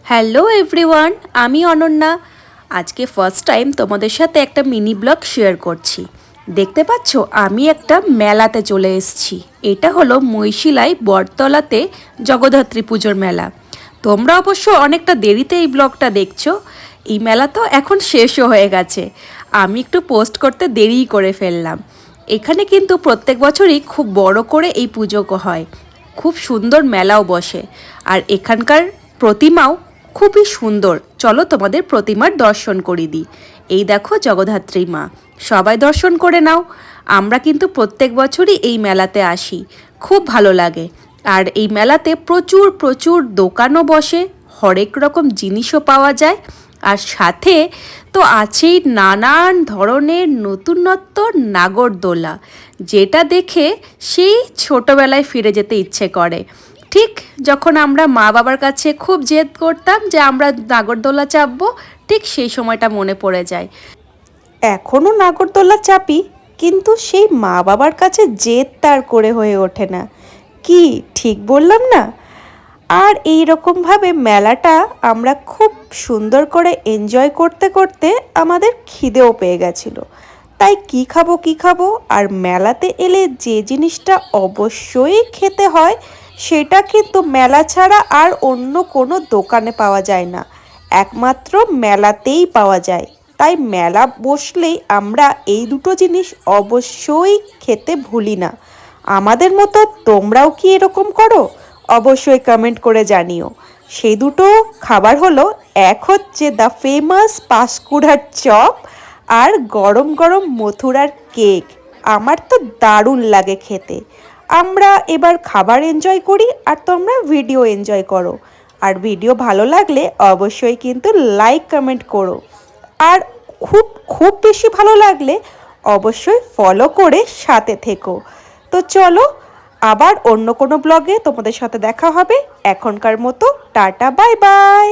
Hello everyone, আমি অনন্যা। আজকে first time তোমাদের সাথে একটা মিনি ব্লগ শেয়ার করছি। দেখতে পাচ্ছ আমি একটা মেলাতে চলে এসেছি। এটা হলো মহিশিলাই বটতলাতে জগদ্ধাত্রী পুজোর মেলা। তোমরা অবশ্য অনেকটা দেরিতে এই ব্লগটা দেখছো। এই মেলা তো এখন শেষও হয়ে গেছে। আমি একটু পোস্ট করতে দেরিই করে ফেললাম। এখানে কিন্তু প্রত্যেক বছরই খুব বড় করে এই পুজো হয়। খুব সুন্দর মেলাও বসে। আর এখানকার প্রতিমাও খুবই সুন্দর। চলো তোমাদের প্রতিমার দর্শন করি দিই। এই দেখো জগদ্ধাত্রী মা, সবাই দর্শন করে নাও। আমরা কিন্তু প্রত্যেক বছরই এই মেলাতে আসি, খুব ভালো লাগে। আর এই মেলাতে প্রচুর প্রচুর দোকানও বসে, হরেক রকম জিনিসও পাওয়া যায়। আর সাথে তো আছেই নানান ধরনের নতুনত্ব নাগরদোলা, যেটা দেখে সেই ছোটোবেলায় ফিরে যেতে ইচ্ছে করে। ঠিক যখন আমরা মা বাবার কাছে খুব জেদ করতাম যে আমরা নাগরদোলা চাপবো, ঠিক সেই সময়টা মনে পড়ে যায়। এখনও নাগরদোলা চাপি, কিন্তু সেই মা বাবার কাছে জেদ তার করে হয়ে ওঠে না। কি ঠিক বললাম না? আর এই রকমভাবে মেলাটা আমরা খুব সুন্দর করে এনজয় করতে করতে আমাদের খিদেও পেয়ে গেছিলো। তাই কি খাবো, আর মেলাতে এলে যে জিনিসটা অবশ্যই খেতে হয় সেটা কিন্তু মেলা ছাড়া আর অন্য কোনো দোকানে পাওয়া যায় না, একমাত্র মেলাতেই পাওয়া যায়। তাই মেলা বসলেই আমরা এই দুটো জিনিস অবশ্যই খেতে ভুলি না। আমাদের মতো তোমরাও কি এরকম করো? অবশ্যই কমেন্ট করে জানিও। সেই দুটো খাবার হলো, এক হচ্ছে দ্য ফেমাস পাঁশকুড়ার চপ, আর গরম গরম মথুরার কেক। আমার তো দারুণ লাগে খেতে। আমরা এবার খাবার এনজয় করি আর তোমরা ভিডিও এনজয় করো। আর ভিডিও ভালো লাগলে অবশ্যই কিন্তু লাইক কমেন্ট করো। আর খুব খুব বেশি ভালো লাগলে অবশ্যই ফলো করে সাথে থেকো। তো চলো, আবার অন্য কোনো ব্লগে তোমাদের সাথে দেখা হবে। এখনকার মতো টাটা, বাই বাই।